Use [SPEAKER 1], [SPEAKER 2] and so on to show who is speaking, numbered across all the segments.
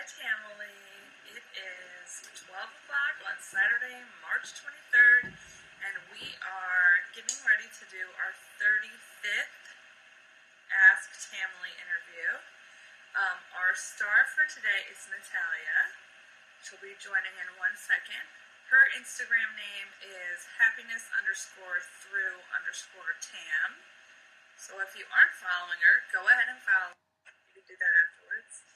[SPEAKER 1] Tamily. It is 12 o'clock on Saturday, March 23rd, and we are getting ready to do our 35th Ask Tamily interview. Our star for today is Natalia. She'll be joining in 1 second. Her Instagram name is happiness_through_Tam. So if you aren't following her, go ahead and follow. You can do that afterwards.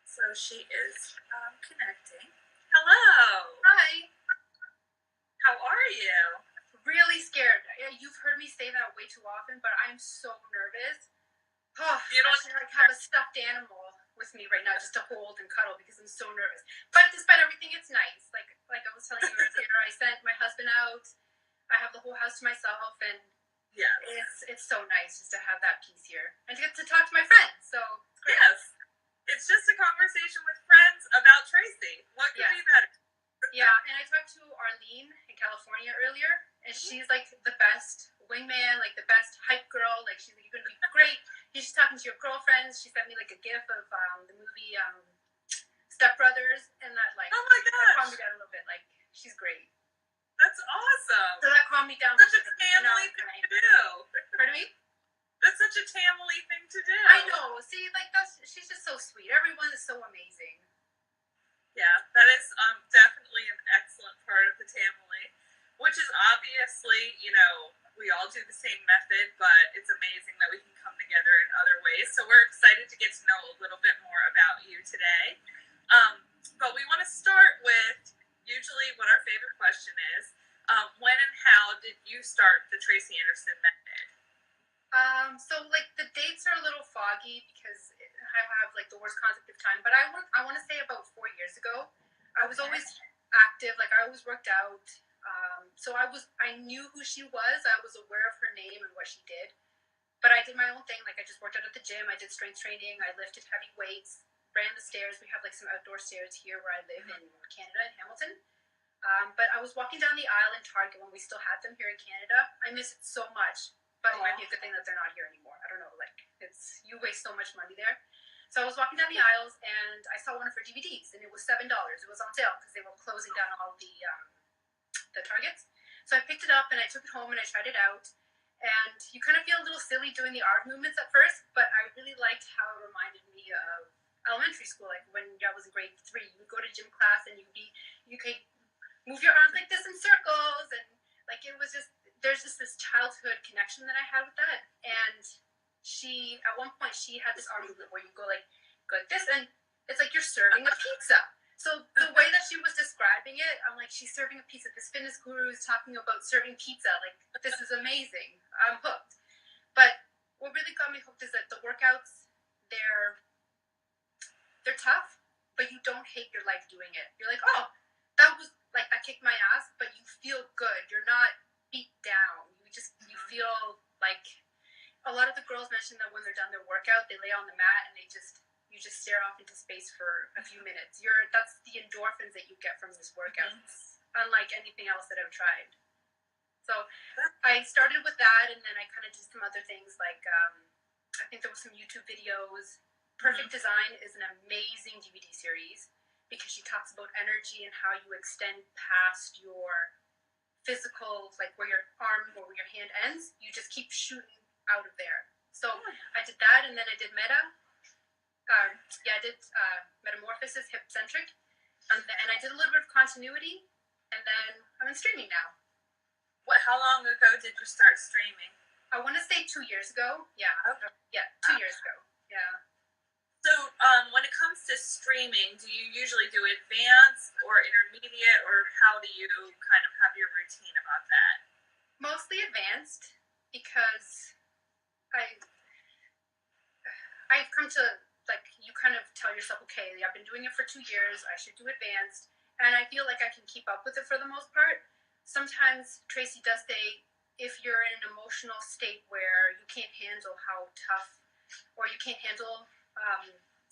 [SPEAKER 1] So she is connecting. Hello.
[SPEAKER 2] Hi.
[SPEAKER 1] How are you?
[SPEAKER 2] Really scared. You've heard me say that way too often, but I'm so nervous. Oh,
[SPEAKER 1] You don't
[SPEAKER 2] I should have a stuffed animal with me right now just to hold and cuddle because I'm so nervous. But despite everything, it's nice. Like I was telling you earlier, I sent my husband out. I have the whole house to myself, and it's so nice just to have that peace here and to get to talk to my friends. So it's great.
[SPEAKER 1] Yes. It's just a conversation with friends about Tracy. What could be better?
[SPEAKER 2] Yeah, and I talked to Arlene in California earlier, and she's like the best wingman, like the best hype girl. Like she's like, you're gonna be great. She's talking to your girlfriends. She sent me like a gif of the movie Step Brothers, and that like
[SPEAKER 1] oh my gosh,
[SPEAKER 2] that calmed me down a little bit. Like she's great.
[SPEAKER 1] That's awesome.
[SPEAKER 2] So that calmed me down.
[SPEAKER 1] Such a Tamily thing to do.
[SPEAKER 2] Pardon me?
[SPEAKER 1] That's such a Tamily thing to do.
[SPEAKER 2] I know. See, like she's just so sweet. Everyone is so amazing.
[SPEAKER 1] Yeah, that is definitely an excellent part of the Tamily, which is obviously, we all do the same method, but it's amazing that we can come together in other ways. So we're excited to get to know a little bit more about you today. But we want to start with usually what our favorite question is. When and how did you start the Tracy Anderson method?
[SPEAKER 2] So like the dates are a little foggy because I have like the worst concept of time, but I want to say about 4 years ago. I was always active, like I always worked out. So I knew who she was. I was aware of her name and what she did, but I did my own thing. Like I just worked out at the gym. I did strength training. I lifted heavy weights, ran the stairs. We have like some outdoor stairs here where I live in Canada, in Hamilton. But I was walking down the aisle in Target when we still had them here in Canada. I miss it so much. But it might be a good thing that they're not here anymore. I don't know, like, you waste so much money there. So I was walking down the aisles, and I saw one of her DVDs, and it was $7. It was on sale, because they were closing down all the Targets. So I picked it up, and I took it home, and I tried it out. And you kind of feel a little silly doing the arm movements at first, but I really liked how it reminded me of elementary school. Like, when I was in grade 3, you would go to gym class, and you could move your arms like this in circles, and, like, it was just... There's just this childhood connection that I had with that, and at one point, she had this arm movement where you go like this, and it's like you're serving a pizza. So the way that she was describing it, I'm like, she's serving a pizza. This fitness guru is talking about serving pizza. Like, this is amazing. I'm hooked. But what really got me hooked is that the workouts, they're tough, but you don't hate your life doing it. You're like, oh, that was like, I kicked my ass, but you feel good. You're not beat down. You feel like a lot of the girls mention that when they're done their workout, they lay on the mat and you just stare off into space for a few minutes. That's the endorphins that you get from this workout. It's unlike anything else that I've tried. So I started with that, and then I kind of did some other things like I think there was some YouTube videos. Perfect Design is an amazing DVD series because she talks about energy and how you extend past your physical, like where your arm or where your hand ends, you just keep shooting out of there. So I did that, and then I did I did Metamorphosis, Hip Centric, and I did a little bit of continuity, and then I'm in streaming now.
[SPEAKER 1] How long ago did you start streaming?
[SPEAKER 2] I want to say 2 years ago. Yeah. Okay. Yeah, 2 years ago. Yeah.
[SPEAKER 1] So, when it comes to streaming, do you usually do advanced or intermediate, or how do you kind of have your routine about that?
[SPEAKER 2] Mostly advanced, because I've come to, like, you kind of tell yourself, okay, I've been doing it for 2 years, I should do advanced, and I feel like I can keep up with it for the most part. Sometimes Tracy does say, if you're in an emotional state where you can't handle how tough, or you can't handle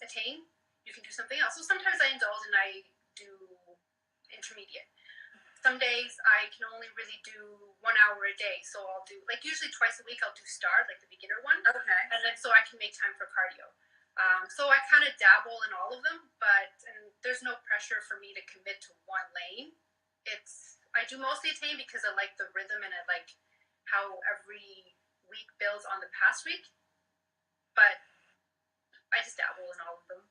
[SPEAKER 2] attain, you can do something else. So sometimes I indulge and I do intermediate. Some days I can only really do 1 hour a day, so I'll do, like, usually twice a week I'll do start, like the beginner one.
[SPEAKER 1] Okay.
[SPEAKER 2] And then so I can make time for cardio. So I kind of dabble in all of them, and there's no pressure for me to commit to one lane. I do mostly attain because I like the rhythm and I like how every week builds on the past week. But I just dabble in all of them.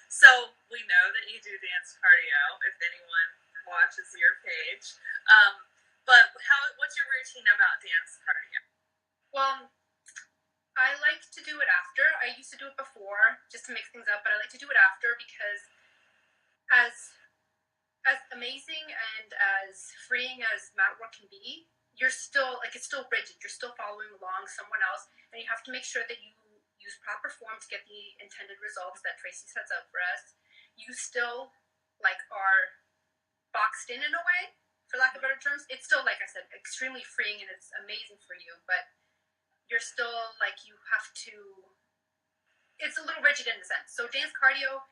[SPEAKER 1] So we know that you do dance cardio. If anyone watches your page, but what's your routine about dance cardio?
[SPEAKER 2] Well, I like to do it after. I used to do it before just to mix things up, but I like to do it after because as amazing and as freeing as mat work can be, you're still like it's still rigid. You're still following along someone else, and you have to make sure that you use proper form to get the intended results that Tracy sets up for us. You still like are boxed in a way, for lack of better terms. It's still, like I said, extremely freeing and it's amazing for you, but you're still like you have to. It's a little rigid in a sense. So dance cardio,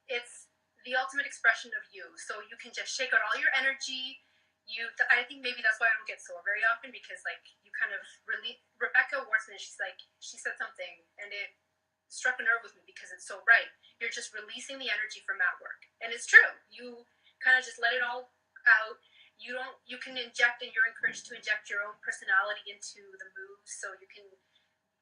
[SPEAKER 2] it's the ultimate expression of you. So you can just shake out all your energy. I think maybe that's why I don't get sore very often because like you kind of really. Rebecca Wartsman, she said something and it struck a nerve with me because it's so right. You're just releasing the energy from mat work, and it's true. You kind of just let it all out. You can inject, and you're encouraged to inject your own personality into the moves. So you can,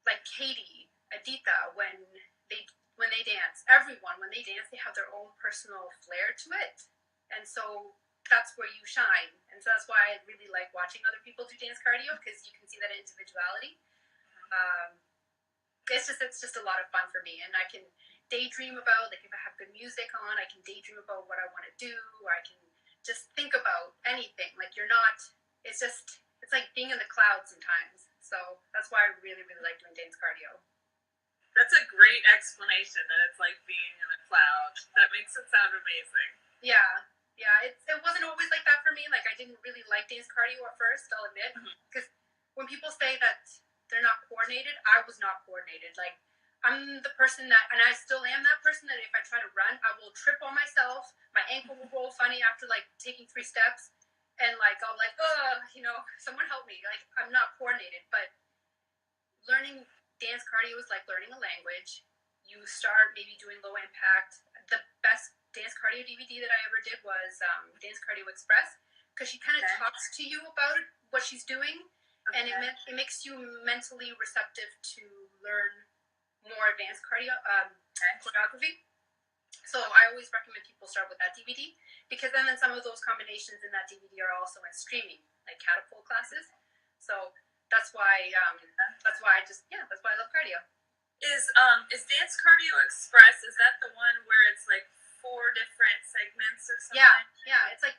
[SPEAKER 2] like Katie, Aditha, when they dance, everyone when they dance, they have their own personal flair to it, and so that's where you shine. And so that's why I really like watching other people do dance cardio because you can see that individuality. It's just a lot of fun for me, and I can daydream about, like, if I have good music on, I can daydream about what I want to do, or I can just think about anything. Like, it's like being in the clouds sometimes. So that's why I really, really like doing dance cardio.
[SPEAKER 1] That's a great explanation that it's like being in a cloud. That makes it sound amazing.
[SPEAKER 2] Yeah. It wasn't always like that for me. Like, I didn't really like dance cardio at first, I'll admit. Because when people say that they're not coordinated, I was not coordinated. Like, I'm the person that, and I still am that person that if I try to run, I will trip on myself. My ankle will roll funny after like taking 3 steps, and like I'll like, someone help me. Like, I'm not coordinated. But learning dance cardio is like learning a language. You start maybe doing low impact. The best dance cardio DVD that I ever did was Dance Cardio Express because she kind of talks to you about what she's doing, and it makes you mentally receptive to learn more advanced choreography. So I always recommend people start with that DVD because then some of those combinations in that DVD are also in streaming, like catapult classes. So that's why that's why I love cardio.
[SPEAKER 1] Is Dance Cardio Express, is that the one where it's like 4 different segments or something?
[SPEAKER 2] Yeah, it's like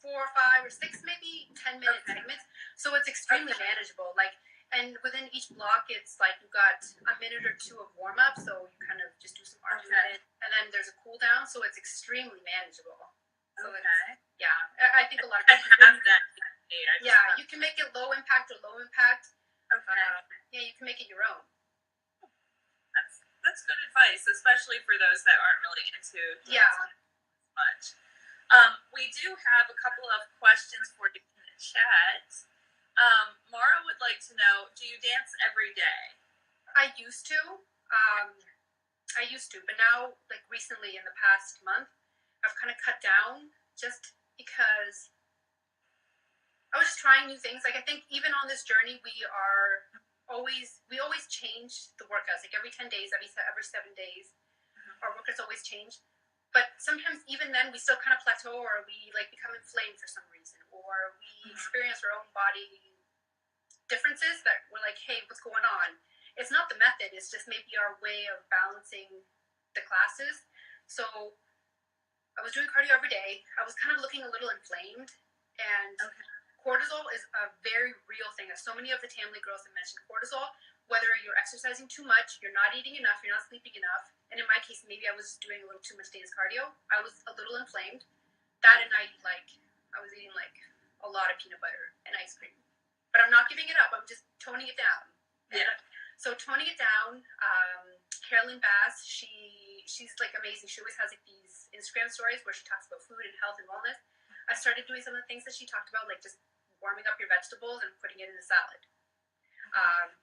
[SPEAKER 2] 4, 5, or 6, maybe 10-minute segments. So it's extremely manageable. Like, and within each block, it's like you've got a minute or 2 of warm up, so you kind of just do some arm movement, and then there's a cool down, so it's extremely manageable. So I think a lot of people
[SPEAKER 1] have that.
[SPEAKER 2] You can make it low impact or low impact. You can make it your own.
[SPEAKER 1] That's good advice, especially for those that aren't really into much. We do have a couple of questions for you in the chat. Mara would like to know, do you dance every day?
[SPEAKER 2] I used to, but now, like recently in the past month, I've kind of cut down just because I was just trying new things. Like, I think even on this journey, we always change the workouts. Like every 10 days, every 7 days, our workouts always change. But sometimes even then, we still kind of plateau, or we like become inflamed for some reason, or we experience our own body differences that we're like, hey, what's going on? It's not the method, it's just maybe our way of balancing the classes. So I was doing cardio every day. I was kind of looking a little inflamed, and cortisol is a very real thing. As so many of the Tamily girls have mentioned, cortisol, whether you're exercising too much, you're not eating enough, you're not sleeping enough, and in my case, maybe I was doing a little too much dance cardio. I was a little inflamed. That, and I was eating like a lot of peanut butter and ice cream. But I'm not giving it up. I'm just toning it down. So toning it down, Carolyn Bass, she's like amazing. She always has like these Instagram stories where she talks about food and health and wellness. I started doing some of the things that she talked about, like just warming up your vegetables and putting it in a salad.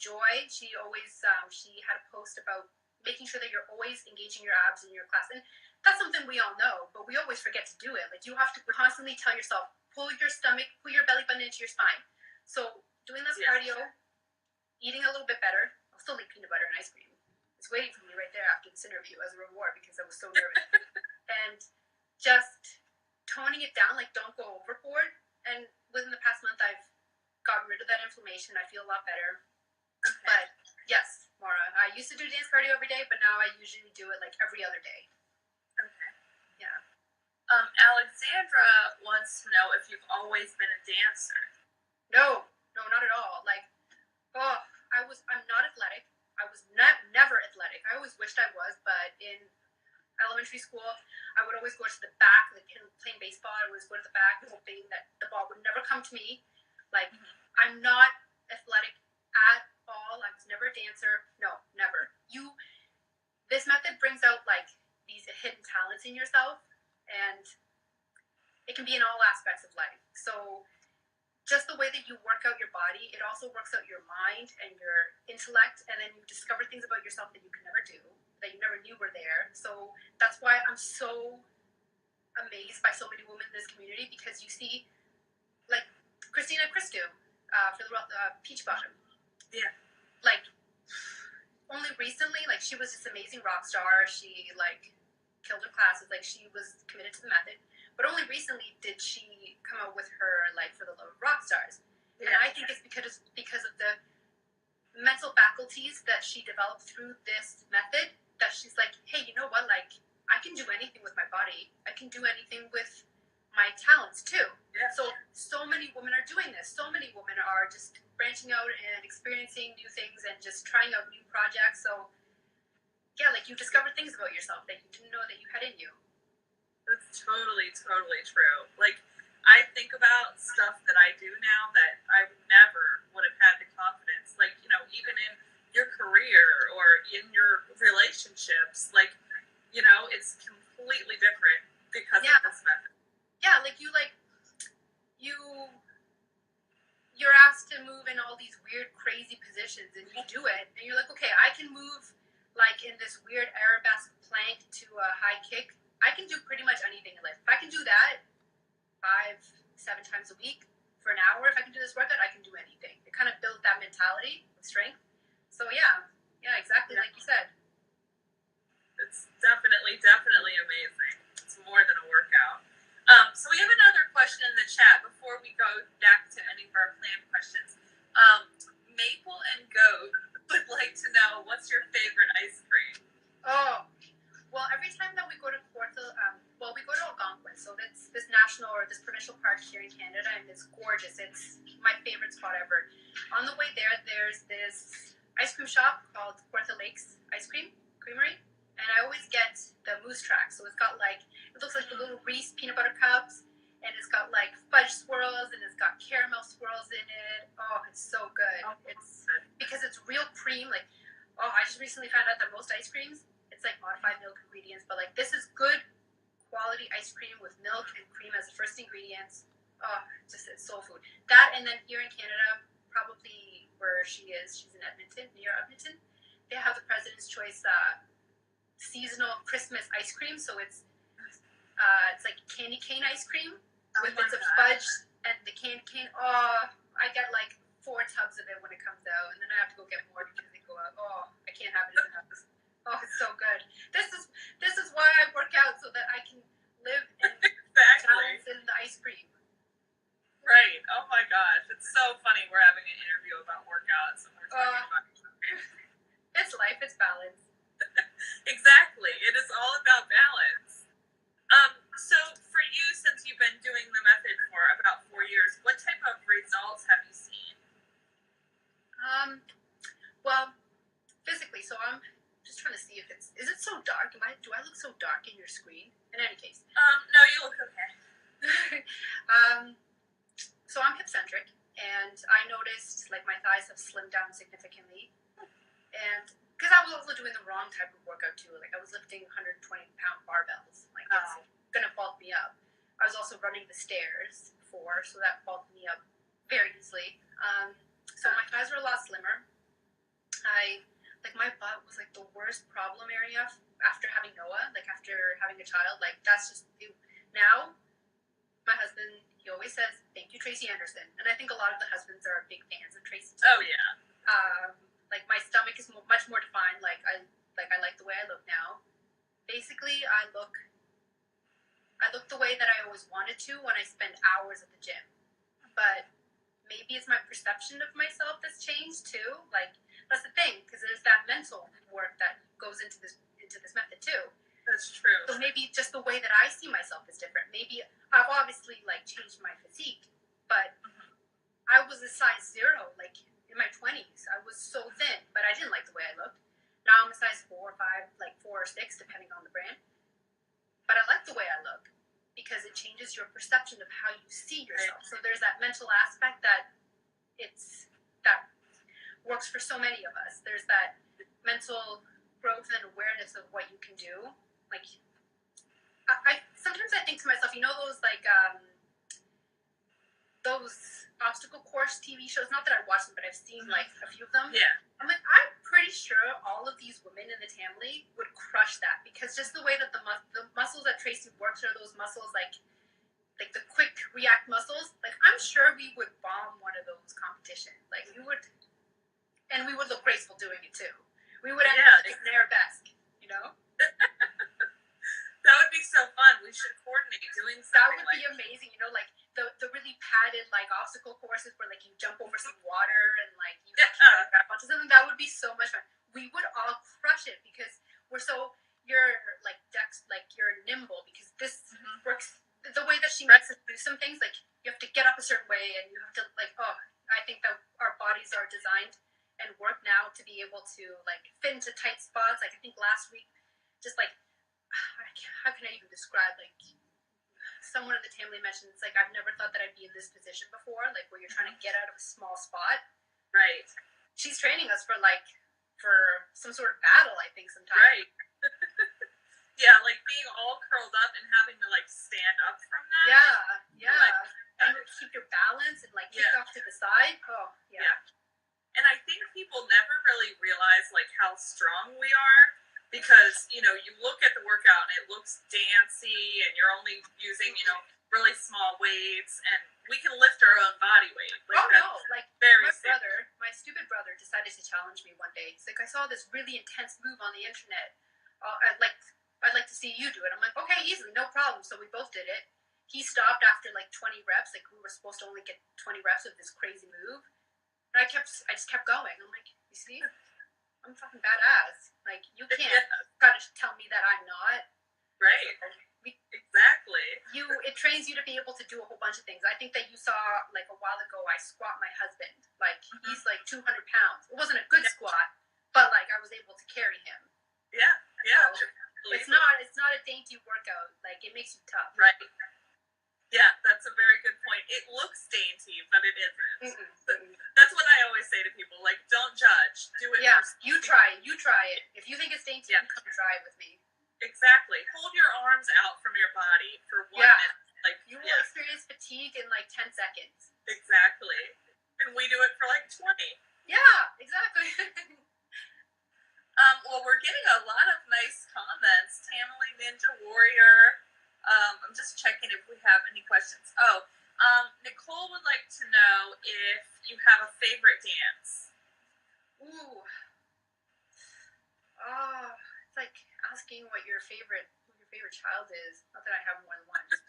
[SPEAKER 2] Joy, she always she had a post about making sure that you're always engaging your abs in your class, and that's something we all know, but we always forget to do it. Like, you have to constantly tell yourself, pull your stomach, pull your belly button into your spine. So doing this cardio, eating a little bit better. I'll still eat peanut butter and ice cream. It's waiting for me right there after this interview as a reward because I was so nervous. And just toning it down, like, don't go overboard. And within the past month, I've gotten rid of that inflammation. I feel a lot better. Okay. But yes, Maura, I used to do dance cardio every day, but now I usually do it like every other day.
[SPEAKER 1] Okay.
[SPEAKER 2] Yeah.
[SPEAKER 1] Alexandra wants to know if you've always been a dancer.
[SPEAKER 2] No, not at all. Like, I'm not athletic. I was never athletic. I always wished I was, but in elementary school, I would always go to the back, like playing baseball. I would always go to the back, hoping that the ball would never come to me. Like, I'm not athletic at all. I was never a dancer. No, never. This method brings out like these hidden talents in yourself, and it can be in all aspects of life. So just the way that you work out your body, it also works out your mind and your intellect, and then you discover things about yourself that you could never do, that you never knew were there. So that's why I'm so amazed by so many women in this community, because you see, like, Christina Christou for the Peach Bottom.
[SPEAKER 1] Yeah.
[SPEAKER 2] Like, only recently, like, she was this amazing rock star. She, like, killed her classes. Like, she was committed to the method. But only recently did she come out with her, like, For the Love of Rock Stars. Yeah. And I think it's because of the mental faculties that she developed through this method, that she's like, hey, you know what? Like, I can do anything with my body. I can do anything with my talents, too.
[SPEAKER 1] Yeah.
[SPEAKER 2] So many women are doing this. So many women are just branching out and experiencing new things and just trying out new projects. So, yeah, like, you discover things about yourself that you didn't know that you had in you.
[SPEAKER 1] That's totally true. Like, I think about stuff that I do now that I never would have had the confidence. Like, you know, even in your career or in your relationships, like, you know, it's completely different because of this method.
[SPEAKER 2] Yeah, like, you're asked to move in all these weird, crazy positions, and you do it, and you're like, okay, I can move, like, in this weird arabesque plank to a high kick. I can do pretty much anything in life. If I can do that 5-7 times a week for an hour, if I can do this workout, I can do anything. It kind of builds that mentality of strength. So yeah, exactly like you said.
[SPEAKER 1] It's definitely amazing. It's more than a workout. So we have another question in the chat before we go back to any of our planned questions. Maple and Goat would like to know, what's your favorite ice cream?
[SPEAKER 2] Oh, well, every time that we go to we go to Algonquin, so that's this national or this provincial park here in Canada, and it's gorgeous. It's my favorite spot ever. On the way there, there's this ice cream shop called Kawartha Lakes Ice Creamery, and I always get the moose track. So it's got, like, it looks like the little Reese peanut butter cups, and it's got, like, fudge swirls, and it's got caramel swirls in it. Oh, it's so good. It's because it's real cream. Like, I just recently found out that most ice creams, it's like modified milk ingredients, but, like, this is good quality ice cream with milk and cream as the first ingredients. Oh, it's soul food. That, and then here in Canada, probably where she's in Edmonton, near Edmonton, they have the President's Choice seasonal Christmas ice cream. So it's like candy cane ice cream with bits of fudge and the candy cane. Oh, I get like 4 tubs of it when it comes out, and then I have to go get more because they go out. Oh, I can't have it in the house. Oh, it's so good. This is why I work out, so that I can live in balance in the ice cream.
[SPEAKER 1] Right. Oh my gosh, it's so funny. We're having an interview about workouts, and we're talking about ice cream.
[SPEAKER 2] It's life. It's balance.
[SPEAKER 1] Exactly. It is all about balance. So for you, since you've been doing the method for about 4 years, what type of results have you seen?
[SPEAKER 2] Well, physically, so I'm just trying to see if is it so dark? Do I look so dark in your screen? In any case.
[SPEAKER 1] No, you look okay.
[SPEAKER 2] So I'm hip-centric, and I noticed, like, my thighs have slimmed down significantly, and because I was also doing the wrong type of workout too. Like, I was lifting 120-pound barbells. Like, it's gonna bulk me up. I was also running the stairs before, so that bulked me up very easily. So my thighs are a lot slimmer. My butt was like the worst problem area after having Noah, like after having a child. Like that's just now. My husband, he always says, "Thank you, Tracy Anderson," and I think a lot of the husbands are big fans of Tracy.
[SPEAKER 1] Oh yeah.
[SPEAKER 2] Like my stomach is much more defined. Like I like the way I look now. Basically, I look the way that I always wanted to when I spend hours at the gym. But maybe it's my perception of myself that's changed too. Like that's the thing, because there's that mental work that goes into this method too.
[SPEAKER 1] That's true.
[SPEAKER 2] So maybe just the way that I see myself is different. Maybe I've obviously like changed my physique, but I was a size 0 like in my 20s. I was so thin, but I didn't like the way I looked. Now I'm a size 4 or 5, like 4 or 6, depending on the brand. But I like the way I look because it changes your perception of how you see yourself. So there's that mental aspect that works for so many of us. There's that mental growth and awareness of what you can do. Like, I sometimes I think to myself, those those obstacle course TV shows. Not that I watch them, but I've seen like a few of them.
[SPEAKER 1] Yeah.
[SPEAKER 2] I'm like, I'm pretty sure all of these women in the Tamily would crush that, because just the way that the muscles that Tracy works are those muscles like the quick react muscles. Like I'm sure we would bomb one of those competitions. Like we would, and we would look graceful doing it too. We would end up like arabesque,
[SPEAKER 1] That would be so fun. We should coordinate doing something.
[SPEAKER 2] That would be amazing. Like the really padded like obstacle courses where like you jump over some water and like you grab onto something. That would be so much fun. We would all crush it because you're like you're nimble, because this works the way that she makes us do some things. Like you have to get up a certain way and you have to I think that our bodies are designed and work now to be able to like fit into tight spots. Like I think last week, just like, how can I even describe, like someone in the Tamily mentioned, it's like, I've never thought that I'd be in this position before, like where you're trying to get out of a small spot.
[SPEAKER 1] Right.
[SPEAKER 2] She's training us for some sort of battle, I think, sometimes.
[SPEAKER 1] Right. Yeah, like being all curled up and having to like stand up from that.
[SPEAKER 2] Yeah. And keep your balance and like kick off to the side. Oh, yeah.
[SPEAKER 1] And I think people never really realize like how strong we are, because you look at the workout and it looks dancey and you're only using really small weights, and we can lift our own body weight.
[SPEAKER 2] Like my stupid brother decided to challenge me one day. He's like, I saw this really intense move on the internet. I'd like to see you do it. I'm like, okay, easily, no problem. So we both did it. He stopped after like 20 reps. Like we were supposed to only get 20 reps of this crazy move. And I just kept going. I'm like, you see, I'm fucking badass. Like you can't try to tell me that I'm not.
[SPEAKER 1] Right. Exactly.
[SPEAKER 2] It trains you to be able to do a whole bunch of things. I think that you saw like a while ago, I squat my husband. Like he's like 200 pounds. It wasn't a good squat, but like I was able to carry him.
[SPEAKER 1] Yeah.
[SPEAKER 2] So, it's not a dainty workout. Like it makes you tough.
[SPEAKER 1] Right. Yeah, that's a very good point. It looks dainty, but it isn't. That's what I always say to people. Like, don't judge. Do it.
[SPEAKER 2] Yeah, you try it. If you think it's dainty, you come try it with me.
[SPEAKER 1] Exactly. Hold your arms out from your body for 1 minute. Like
[SPEAKER 2] you will experience fatigue in like 10 seconds.
[SPEAKER 1] Exactly. And we do it for like 20.
[SPEAKER 2] Yeah, exactly.
[SPEAKER 1] Well, we're getting a lot of nice comments. Tamily Ninja Warrior. I'm just checking if we have any questions. Nicole would like to know if you have a favorite dance.
[SPEAKER 2] Ooh. It's like asking what your favorite child is. Not that I have more than one, just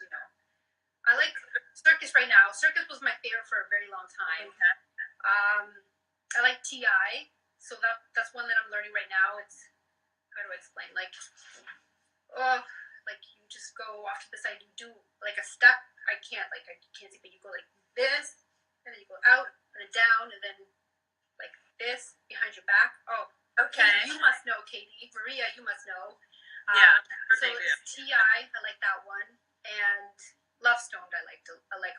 [SPEAKER 2] I like circus right now. Circus was my favorite for a very long time.
[SPEAKER 1] Okay.
[SPEAKER 2] I like TI, so that's one that I'm learning right now. It's, how do I explain? Like you just go off to the side, you do like a step. I can't see, but you go like this, and then you go out and then down, and then like this behind your back. Oh, okay. Katie, you must know, Katie. Maria, you must know. So it's TI. I like that one, and Love Stoned. I like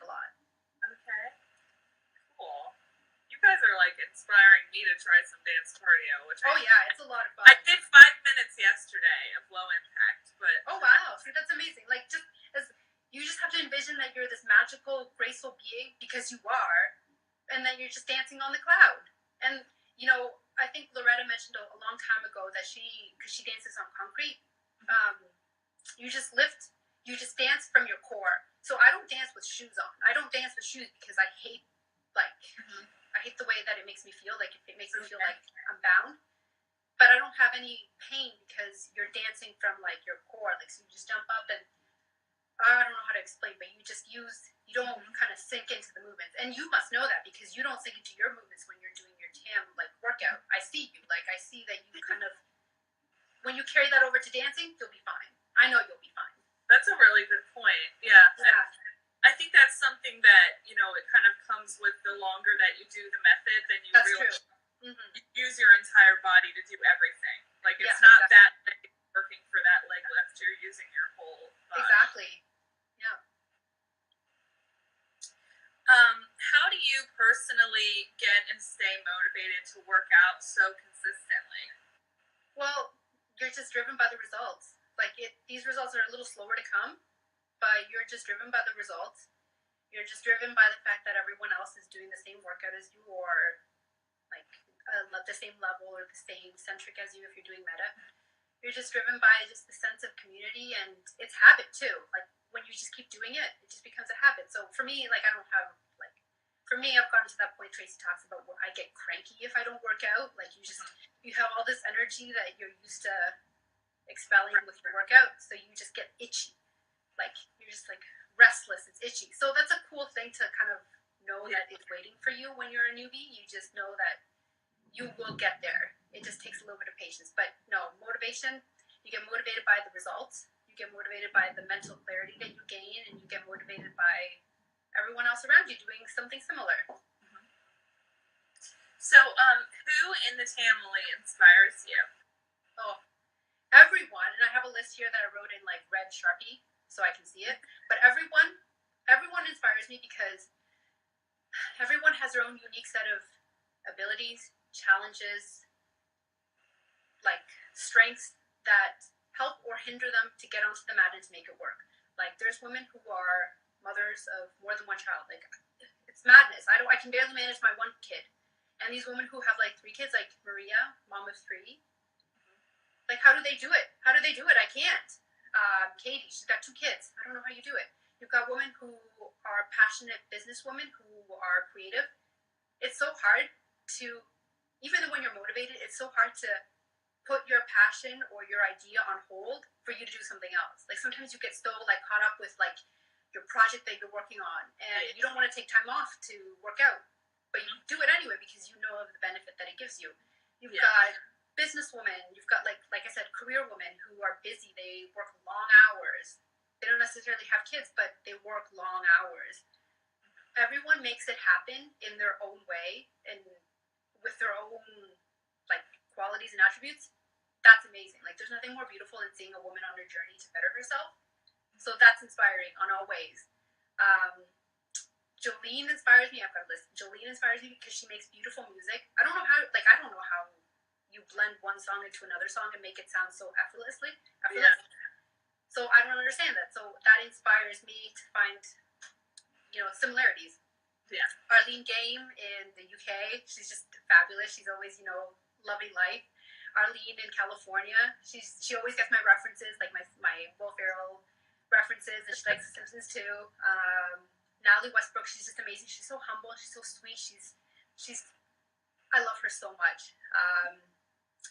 [SPEAKER 2] a lot.
[SPEAKER 1] Okay. Cool. You guys are like inspiring me to try some dance cardio, which
[SPEAKER 2] it's a lot of fun.
[SPEAKER 1] I did 5 minutes yesterday of low impact, but
[SPEAKER 2] wow, see, that's amazing. Like you just have to envision that you're this magical, graceful being, because you are, and then you're just dancing on the cloud. And I think Loretta mentioned a long time ago that because she dances on concrete, you just dance from your core. So I don't dance with shoes on. I don't dance with shoes because I hate I hate the way that it makes me feel. Like it makes me feel like I'm bound. But I don't have any pain because you're dancing from like your core. Like so you just jump up and I don't know how to explain, but you don't kind of sink into the movements. And you must know that because you don't sink into your movements when you're doing your TAM like workout. I see you. Like I see that you kind of, when you carry that over to dancing, you'll be fine. I know you'll be fine.
[SPEAKER 1] That's a really good point. Yeah.
[SPEAKER 2] Yeah.
[SPEAKER 1] I think that's something that, it kind of comes with the longer that you do the method, then you really use your entire body to do everything. Like it's not exactly. That leg working for that leg lift, you're using your whole body.
[SPEAKER 2] Exactly. Yeah.
[SPEAKER 1] How do you personally get and stay motivated to work out so consistently?
[SPEAKER 2] Well, you're just driven by the results. Like these results are a little slower to come, but you're just driven by the results. You're just driven by the fact that everyone else is doing the same workout as you, or like the same level or the same centric as you if you're doing meta. You're just driven by just the sense of community, and it's habit too. Like when you just keep doing it, it just becomes a habit. So for me, like I've gotten to that point Tracy talks about where I get cranky if I don't work out. Like you have all this energy that you're used to expelling with your workout, so you just get itchy. Like you're just like restless, it's itchy. So that's a cool thing to kind of know that it's waiting for you when you're a newbie. You just know that you will get there. It just takes a little bit of patience. But no, motivation, you get motivated by the results. You get motivated by the mental clarity that you gain, and you get motivated by everyone else around you doing something similar.
[SPEAKER 1] So, who in the Tamily inspires you?
[SPEAKER 2] Oh, everyone. And I have a list here that I wrote in like red Sharpie so I can see it. But everyone inspires me because everyone has their own unique set of abilities, challenges, like strengths that help or hinder them to get onto the mat and to make it work. Like there's women who are mothers of more than one child. Like it's madness. I can barely manage my one kid. And these women who have like 3 kids, like Maria, mom of 3, like how do they do it? I can't. Katie, she's got 2 kids. I don't know how you do it. You've got women who are passionate businesswomen who are creative. It's so hard to, even when you're motivated, it's so hard to put your passion or your idea on hold for you to do something else. Like sometimes you get so like caught up with like your project that you're working on, and you don't want to take time off to work out, but you do it anyway because you know of the benefit that it gives you. You've got businesswomen, you've got like I said, career women who are busy. They work long hours. They don't necessarily have kids, but they work long hours. Everyone makes it happen in their own way and with their own like qualities and attributes. That's amazing. Like there's nothing more beautiful than seeing a woman on her journey to better herself. So that's inspiring on all ways. Jolene inspires me. I've got a list. Jolene inspires me because she makes beautiful music. I don't know how you blend one song into another song and make it sound so effortlessly.
[SPEAKER 1] Yeah.
[SPEAKER 2] So I don't understand that. So that inspires me to find, similarities.
[SPEAKER 1] Yeah.
[SPEAKER 2] Arlene Game in the UK, she's just fabulous. She's always, loving life. Arlene in California, she always gets my references, like my Will Ferrell references, and she likes The Simpsons too. Natalie Westbrook, she's just amazing. She's so humble. She's so sweet. She's I love her so much.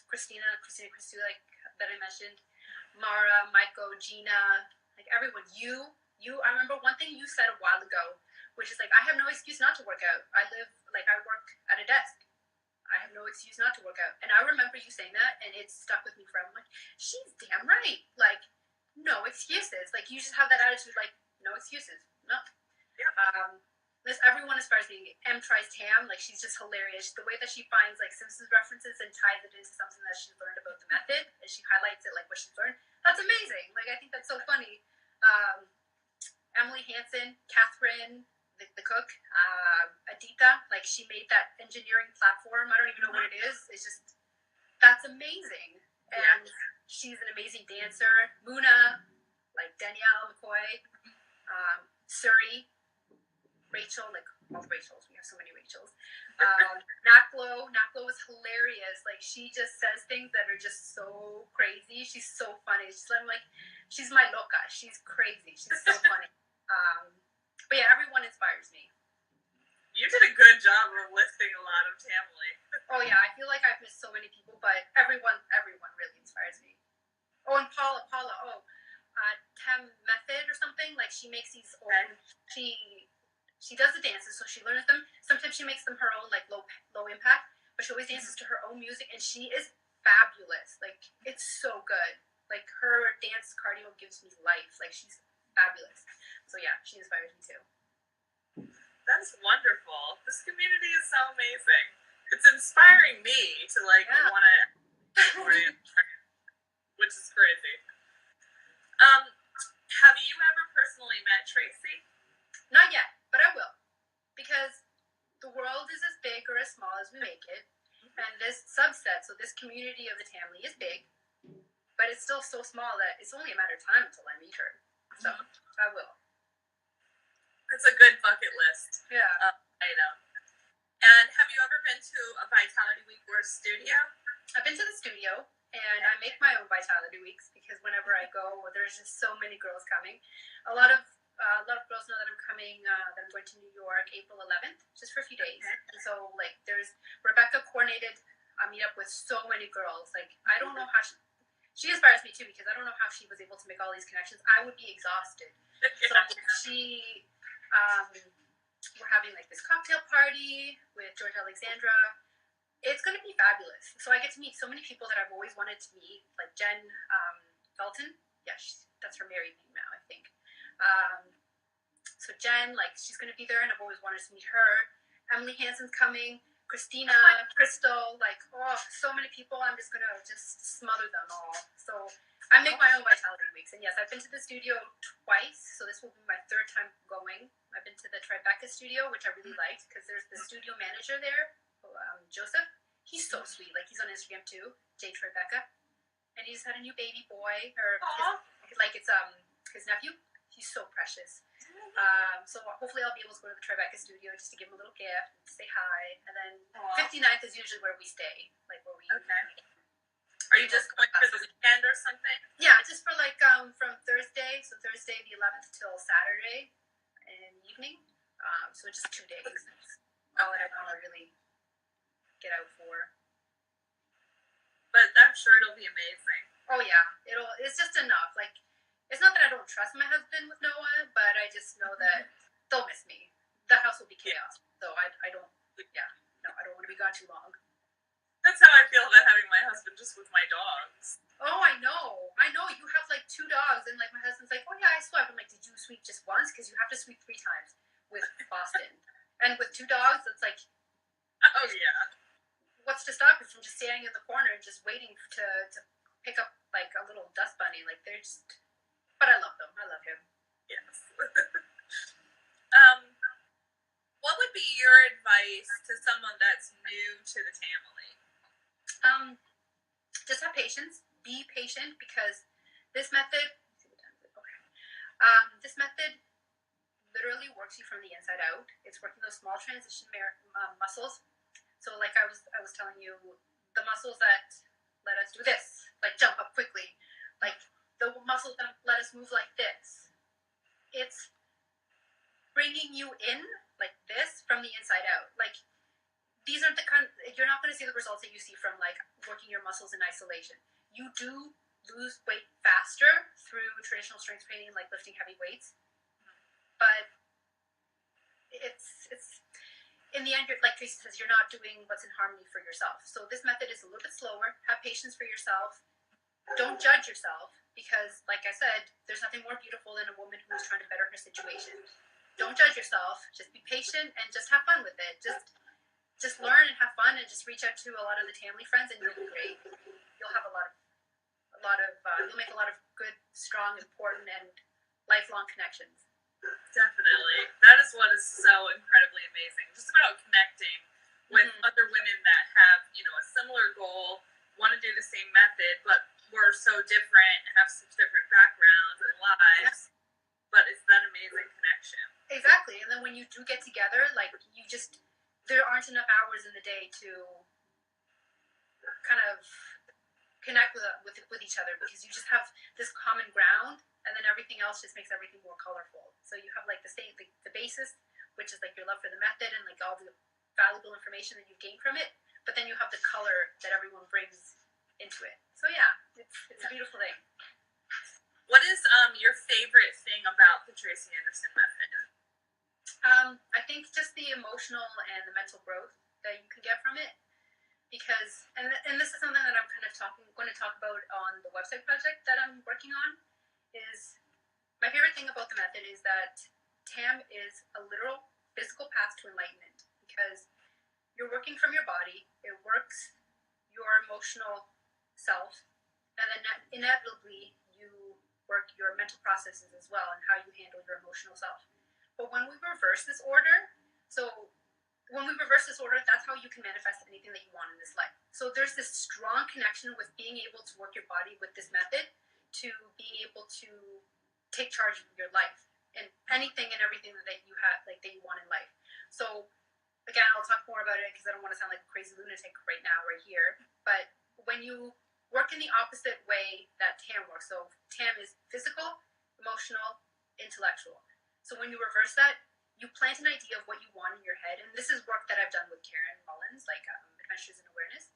[SPEAKER 2] Christina, like that I mentioned. Mara, Maiko, Gina, like everyone. You. I remember one thing you said a while ago, which is like, I have no excuse not to work out. I work at a desk. I have no excuse not to work out. And I remember you saying that, and it stuck with me forever. I'm like, she's damn right. Like, no excuses. Like, you just have that attitude, like, no excuses. No.
[SPEAKER 1] Yeah.
[SPEAKER 2] Everyone inspires me. M tries Tam, like she's just hilarious. The way that she finds like Simpsons references and ties it into something that she's learned about the method, and she highlights it like what she's learned. That's amazing. Like I think that's so funny. Emily Hansen, Catherine, the cook, Adita, like she made that engineering platform. I don't even know what it is. It's just that's amazing, and she's an amazing dancer. Muna, like Danielle McCoy, Suri. Rachel, like all the Rachels. We have so many Rachels. Naklo was hilarious. Like, she just says things that are just so crazy. She's so funny. I'm like, she's my loca. She's crazy. She's so funny. But yeah, everyone inspires me.
[SPEAKER 1] You did a good job of listing a lot of Tamily.
[SPEAKER 2] Oh yeah, I feel like I've missed so many people, but everyone really inspires me. Oh, and Paula. Tem Method or something. Like, she makes these own. She does the dances, so she learns them. Sometimes she makes them her own, like low impact, but she always dances to her own music, and she is fabulous. Like, it's so good. Like, her dance cardio gives me life. Like, she's fabulous. So yeah, she inspires me too.
[SPEAKER 1] That's wonderful. This community is so amazing. It's inspiring me to want to, which is crazy. Have you ever personally met Tracy?
[SPEAKER 2] Not yet, but I will, because the world is as big or as small as we make it, and this subset, so this community of the Tamily is big, but it's still so small that it's only a matter of time until I meet her. So I will.
[SPEAKER 1] It's a good bucket list.
[SPEAKER 2] Yeah.
[SPEAKER 1] Item. And have you ever been to a Vitality Week or a studio?
[SPEAKER 2] I've been to the studio, and I make my own Vitality Weeks because whenever I go, there's just so many girls coming. A lot of girls know that I'm coming, that I'm going to New York April 11th, just for a few days. And so, like, there's Rebecca coordinated a meetup with so many girls. Like, I don't know how she inspires me too, because I don't know how she was able to make all these connections. I would be exhausted. So we're having like this cocktail party with George Alexandra. It's going to be fabulous. So I get to meet so many people that I've always wanted to meet, like Jen Felton. Yeah, that's her married name now, I think. So Jen, like, she's going to be there, and I've always wanted to meet her. Emily Hansen's coming. Christina, Crystal, like, oh, so many people. I'm just going to smother them all. So I make my own Vitality Weeks. And yes, I've been to the studio twice, so this will be my third time going. I've been to the Tribeca studio, which I really liked, because there's the studio manager there, Joseph. He's so sweet. Like, he's on Instagram too, J Tribeca. And he just had a new baby boy, or it's his nephew. He's so precious. So hopefully I'll be able to go to the Tribeca studio just to give him a little gift and say hi. And then 59th is usually where we stay, like where we.
[SPEAKER 1] Okay. Are you just going for the weekend or something?
[SPEAKER 2] Yeah, just for like from Thursday, so Thursday the 11th till Saturday in the evening. So just 2 days. That's all I want to really get out for.
[SPEAKER 1] But I'm sure it'll be amazing.
[SPEAKER 2] Oh yeah, it's just enough. Like, it's not that I don't trust my husband with Noah, but I just know that they'll miss me. The house will be chaos. So I don't want to be gone too long.
[SPEAKER 1] That's how I feel about having my husband just with my dogs.
[SPEAKER 2] Oh, I know. You have like 2 dogs, and like my husband's like, oh yeah, I swept. I'm like, did you sweep just once? Because you have to sweep 3 times with Boston. And with 2 dogs, it's like,
[SPEAKER 1] oh yeah.
[SPEAKER 2] What's to stop you from just standing in the corner and just waiting to pick up like a little dust bunny? Like, they're just. But I love them. I love him.
[SPEAKER 1] Yes. What would be your advice to someone that's new to the Tamily?
[SPEAKER 2] Just have patience. Be patient, because this method. This method literally works you from the inside out. It's working those small transition muscles. So, like I was telling you, the muscles that let us do this, like jump up quickly, like the muscles that let us move like this. It's bringing you in like this from the inside out. Like, these aren't the you're not going to see the results that you see from like working your muscles in isolation. You do lose weight faster through traditional strength training, like lifting heavy weights, but it's in the end, like Tracy says, you're not doing what's in harmony for yourself. So this method is a little bit slower. Have patience for yourself. Don't judge yourself, because, like I said, there's nothing more beautiful than a woman who's trying to better her situation. Don't judge yourself. Just be patient and just have fun with it. Just learn and have fun, and just reach out to a lot of the Tamily friends, and you'll be great. You'll have you'll make a lot of good, strong, important, and lifelong connections.
[SPEAKER 1] Definitely. That is what is so incredibly amazing. Just about connecting with other women that have, a similar goal, want to do the same method, but we're so different, have such different backgrounds and lives. But it's that amazing connection.
[SPEAKER 2] Exactly. And then when when you do get together, like there aren't enough hours in the day to kind of connect with each other, because you just have this common ground, and then everything else just makes everything more colorful. So you have like the basis, which is like your love for the method and like all the valuable information that you've gained from it, but then you have the color that everyone brings into it. So yeah, it's a beautiful thing.
[SPEAKER 1] What is your favorite thing about the Tracy Anderson method?
[SPEAKER 2] I think just the emotional and the mental growth that you can get from it. Because, and this is something that I'm kind of going to talk about on the website project that I'm working on, is my favorite thing about the method is that TAM is a literal physical path to enlightenment, because you're working from your body, it works your emotional self, and then inevitably you work your mental processes as well, and how you handle your emotional self. But when we reverse this order, that's how you can manifest anything that you want in this life. So there's this strong connection with being able to work your body with this method to being able to take charge of your life and anything and everything that you have, like that you want in life. So again, I'll talk more about it because I don't want to sound like a crazy lunatic right now, right here. But when you work in the opposite way that TAM works, so TAM is physical, emotional, intellectual. So when you reverse that, you plant an idea of what you want in your head, and this is work that I've done with Karen Mullins, like Adventures in Awareness.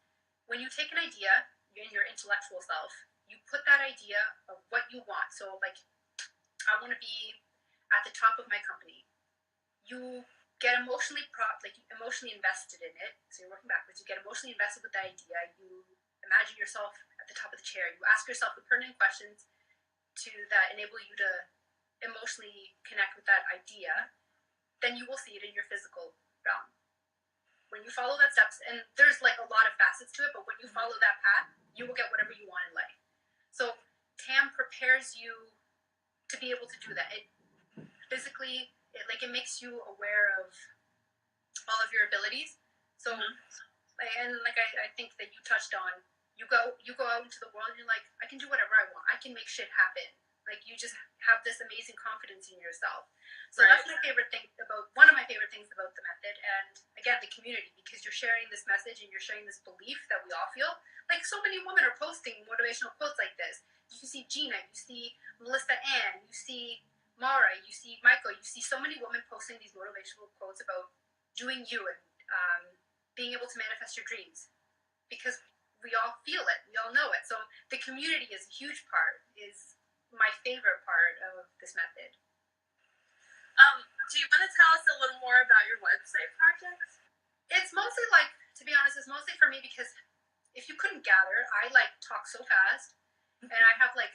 [SPEAKER 2] When you take an idea in your intellectual self, you put that idea of what you want. So like, I want to be at the top of my company. You get emotionally invested in it. So you're working backwards. You get emotionally invested with the idea. You imagine yourself at the top of the chair. You ask yourself the pertinent questions that enable you to emotionally connect with that idea. Then you will see it in your physical realm. When you follow that steps, and there's like a lot of facets to it, but when you follow that path, you will get whatever you want in life. So TAM prepares you to be able to do that. It physically, it makes you aware of all of your abilities. So, and like I think that you touched on, you go out into the world and you're like, I can do whatever I want. I can make shit happen. Like you just have this amazing confidence in yourself. So that's one of my favorite things about the method, and again, the community, because you're sharing this message and you're sharing this belief that we all feel. Like so many women are posting motivational quotes like this. You see Gina, you see Melissa Ann, you see Mara, you see Michael, you see so many women posting these motivational quotes about doing you and being able to manifest your dreams, because we all feel it, we all know it. So the community is a huge part, is my favorite part of this method.
[SPEAKER 1] Do you want to tell us a little more about your website project?
[SPEAKER 2] It's mostly like, to be honest, it's mostly for me because if you couldn't gather, I like talk so fast, and I have like,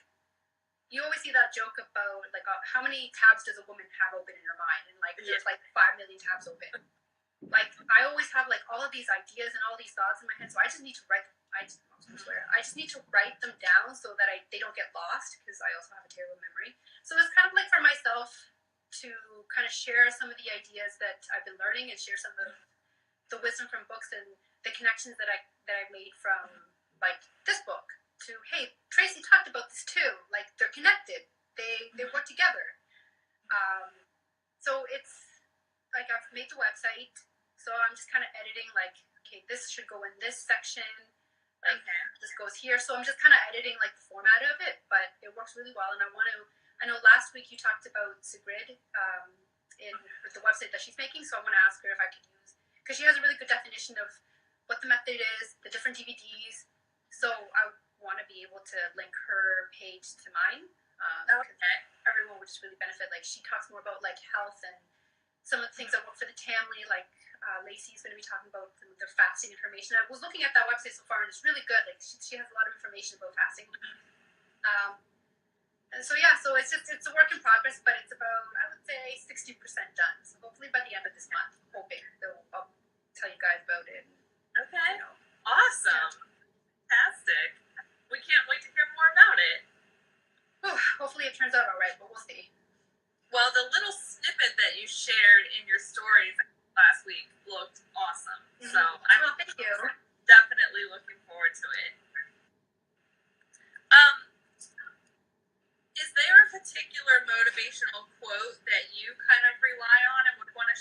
[SPEAKER 2] you always see that joke about like how many tabs does a woman have open in her mind, and like there's like 5 million tabs open. Like I always have like all of these ideas and all these thoughts in my head, so I just need to write. I just need to write them down so that they don't get lost, because I also have a terrible memory. So it's kind of like for myself to kind of share some of the ideas that I've been learning and share some of the wisdom from books and the connections that I've made from like this book to, hey, Tracy talked about this too. Like they're connected. They work together. So it's like I've made the website, so I'm just kind of editing like, okay, this should go in this section. Like this goes here. So I'm just kind of editing like the format of it, but it works really well. And I know last week you talked about Sigrid in the website that she's making, so I want to ask her if I could use, because she has a really good definition of what the method is, the different DVDs. So I want to be able to link her page to mine. Everyone would just really benefit. Like she talks more about like health and some of the things that work for the Tamily, like Lacey's going to be talking about the fasting information. I was looking at that website so far, and it's really good. Like she has a lot of information about fasting. And so yeah, so it's a work in progress, but it's about, I would say, 60% done. So hopefully by the end of this month, hoping I'll tell you guys about it.
[SPEAKER 1] Okay, awesome, fantastic. We can't wait to hear more about it.
[SPEAKER 2] Hopefully it turns out all right, but we'll see.
[SPEAKER 1] Well, the little snippet that you shared in your stories last week looked awesome. Mm-hmm. So
[SPEAKER 2] thank you.
[SPEAKER 1] Definitely looking forward to it. Is there a particular motivational quote that you kind of rely on and would want to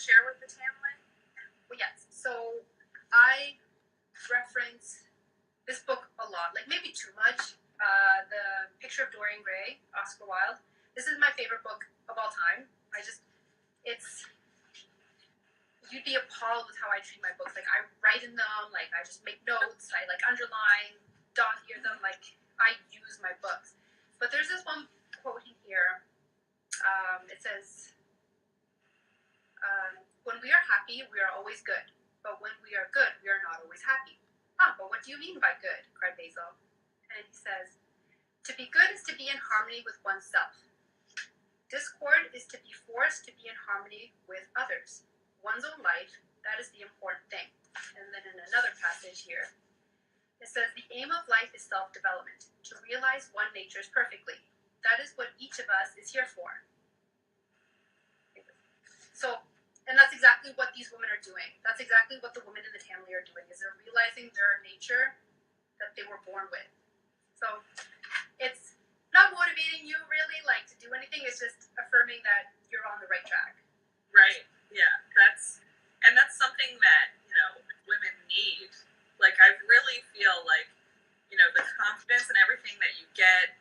[SPEAKER 2] too much. The Picture of Dorian Gray, Oscar Wilde. This is my favorite book of all time. It's, you'd be appalled with how I treat my books. Like, I write in them, like, I just make notes, I, like, underline, dot here them, like, I use my books. But there's this one quote in here. It says, when we are happy, we are always good. But when we are good, we are not always happy. But what do you mean by good? Cried Basil. And he says, to be good is to be in harmony with oneself. Discord is to be forced to be in harmony with others. One's own life, that is the important thing. And then in another passage here, it says, the aim of life is self-development, to realize one natures perfectly. That is what each of us is here for. So, and that's exactly what these women are doing. That's exactly what the women in the Tamily are doing, is they're realizing their nature that they were born with. So, it's not motivating you really, like, to do anything. It's just affirming that you're on the right track.
[SPEAKER 1] Right. Yeah. That's something that, women need. Like, I really feel like, the confidence and everything that you get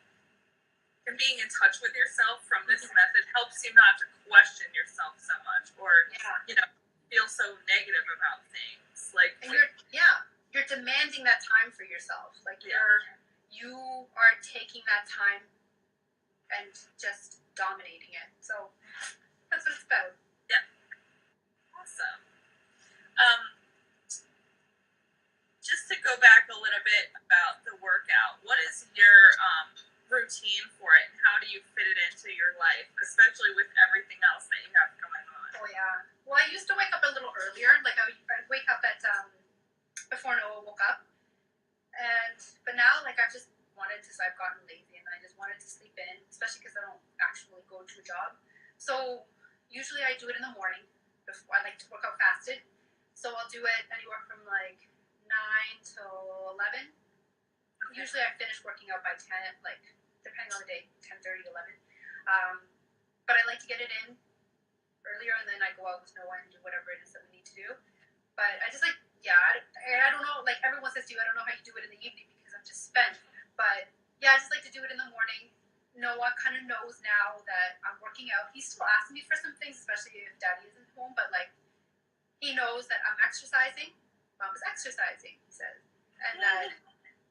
[SPEAKER 1] and being in touch with yourself from this method helps you not to question yourself so much or, feel so negative about things. Like,
[SPEAKER 2] and you're demanding that time for yourself. Like, you are taking that time and just dominating it. So that's what it's about.
[SPEAKER 1] Yeah. Awesome. Just to go back a little bit about the workout, what is your routine for it, and how do you fit it into your life, especially with everything else that you have going on?
[SPEAKER 2] Oh yeah. Well, I used to wake up a little earlier. Like I'd wake up at before Noah woke up, but now like I've gotten lazy and I just wanted to sleep in, especially because I don't actually go to a job. So usually I do it in the morning. I like to work out fasted, so I'll do it anywhere from like 9 to 11. Okay. Usually I finish working out by 10, like depending on the day, 10:30, 11. But I like to get it in earlier, and then I go out with Noah and do whatever it is that we need to do. But I just like, I don't know, like everyone says to you, I don't know how you do it in the evening because I'm just spent. But yeah, I just like to do it in the morning. Noah kind of knows now that I'm working out. He's still asking me for some things, especially if Daddy isn't home, but like he knows that I'm exercising. Mom is exercising, he says. And that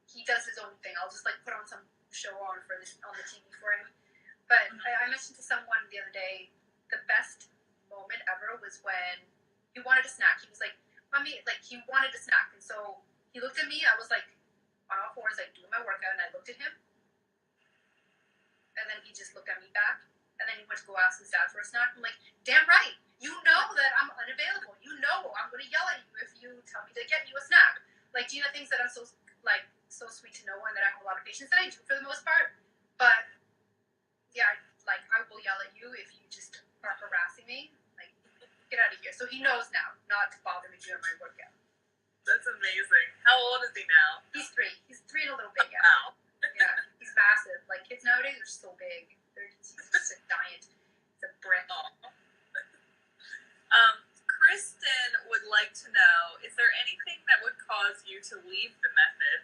[SPEAKER 2] he does his own thing. I'll just like put on some show on the TV for him. But I mentioned to someone the other day, the best moment ever was when he wanted a snack. He was like, Mommy, like he wanted a snack. And so he looked at me, I was like on all fours, like doing my workout, and I looked at him. And then he just looked at me back. And then he went to go ask his dad for a snack. I'm like, damn right. You know that I'm unavailable. You know I'm going to yell at you if you tell me to get you a snack. Like, Gina thinks that I'm so sweet to no one, that I have a lot of patience, and I do for the most part. But yeah, I will yell at you if you just are harassing me. Like, get out of here. So he knows now not to bother me during my workout.
[SPEAKER 1] That's amazing. How old is he now?
[SPEAKER 2] He's 3. He's 3 and a little bit, yeah.
[SPEAKER 1] Wow.
[SPEAKER 2] Yeah, he's massive. Like, kids nowadays are so big. He's just a giant. It's a brick.
[SPEAKER 1] Kristen would like to know, is there anything that would cause you to leave the method?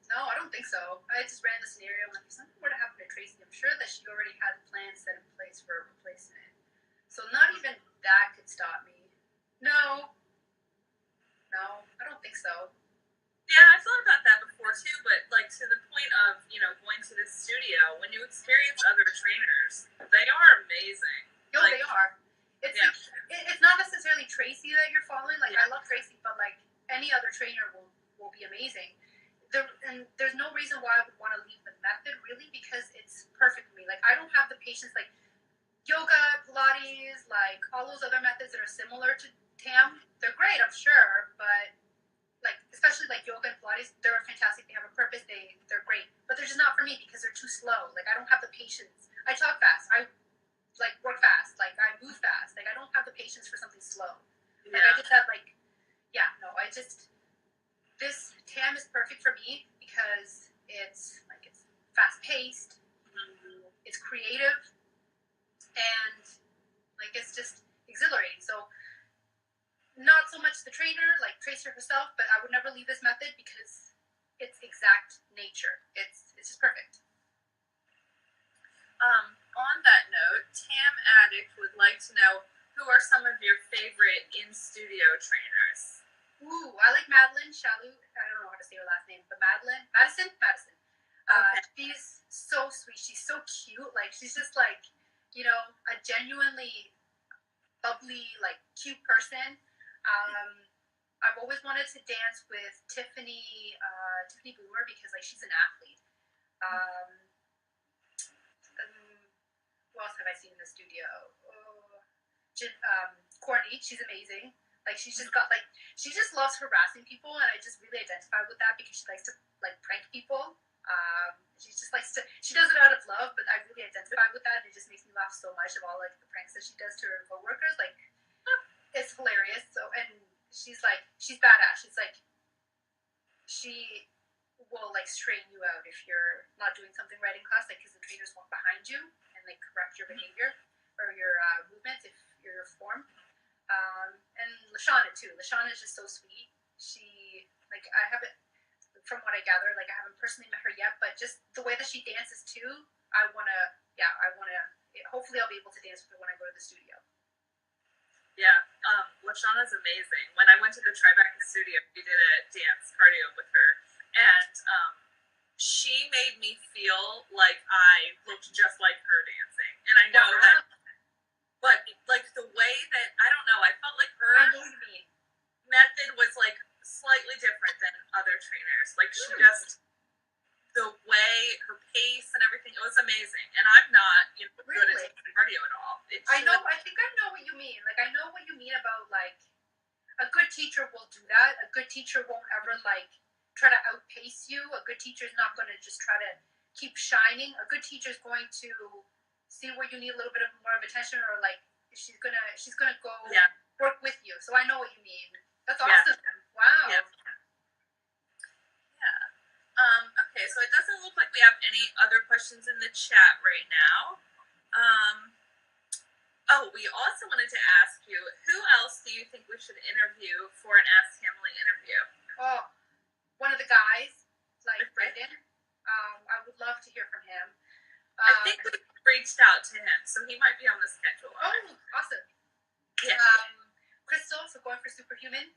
[SPEAKER 2] No, I don't think so. I just ran the scenario. I'm like, if something were to happen to Tracy, I'm sure that she already had plans set in place for a replacement. So not even that could stop me. No, I don't think so.
[SPEAKER 1] Yeah, I've thought about that before too, but like to the point of, going to the studio, when you experience other trainers, they are amazing.
[SPEAKER 2] They are. It's not necessarily Tracy that you're following. Like, I love Tracy, but like any other trainer will be amazing. And there's no reason why I would want to leave the method, really, because it's perfect for me. Like, I don't have the patience, like yoga, Pilates, like all those other methods that are similar to TAM. They're great, I'm sure, but like, especially like yoga and Pilates, they're fantastic. They have a purpose. They're great, but they're just not for me because they're too slow. Like, I don't have the patience. I talk fast. I like work fast. Like, I move fast. Like, I don't have the patience for something slow.
[SPEAKER 1] Yeah.
[SPEAKER 2] Like, I just have this TAM is perfect for me because it's fast paced, it's creative, and like it's just exhilarating. So not so much the trainer, like Tracer herself, but I would never leave this method because its exact nature. It's just perfect.
[SPEAKER 1] On that note, Tam Addict would like to know who are some of your favorite in-studio trainers?
[SPEAKER 2] Ooh, I like Madeline Shalou. I don't know how to say her last name, but Madison.
[SPEAKER 1] Okay.
[SPEAKER 2] She's so sweet. She's so cute. Like, she's just like, you know, a genuinely bubbly, like, cute person. I've always wanted to dance with Tiffany Boomer because, like, she's an athlete. Who else have I seen in the studio? Courtney, she's amazing. Like, she's just got, like, she just loves harassing people, and I just really identify with that because she likes to, like, prank people. She just likes to, she does it out of love, but I really identify with that, and it just makes me laugh so much of all, like, the pranks that she does to her coworkers. Like, it's hilarious. So, and she's badass. She's like, she will, like, straighten you out if you're not doing something right in class, like, because the trainers walk behind you and, like, correct your behavior or your movements if your form. And Lashana too. Lashana is just so sweet. She, like, I haven't, from what I gather, like, I haven't personally met her yet, but just the way that she dances too, hopefully I'll be able to dance with her when I go to the studio.
[SPEAKER 1] Yeah, Lashana's amazing. When I went to the Tribeca studio, we did a dance cardio with her, and she made me feel like I looked just like her dancing. And I know that, but, like, the way that, I don't know, I felt like her method was, like, slightly different than other trainers. Like, she just, the way, her pace and everything, it was amazing. And I'm not, you know, good at cardio at all.
[SPEAKER 2] I think I know what you mean. Like, I know what you mean about, like, a good teacher will do that. A good teacher won't ever, like, try to outpace you. A good teacher is not going to just try to keep shining. A good teacher is going to see where you need a little bit of more of attention, or, like, she's gonna go work with you. So I know what you mean. That's awesome. Wow.
[SPEAKER 1] Yeah. Okay, so it doesn't look like we have any other questions in the chat right now. We also wanted to ask you, who else do you think we should interview for an Ask Tamily interview?
[SPEAKER 2] One of the guys, like Brendan. I would love to hear from him.
[SPEAKER 1] I think we reached out to him, so he might be on the schedule.
[SPEAKER 2] Awesome.
[SPEAKER 1] Yeah.
[SPEAKER 2] Crystal, so going for Superhuman.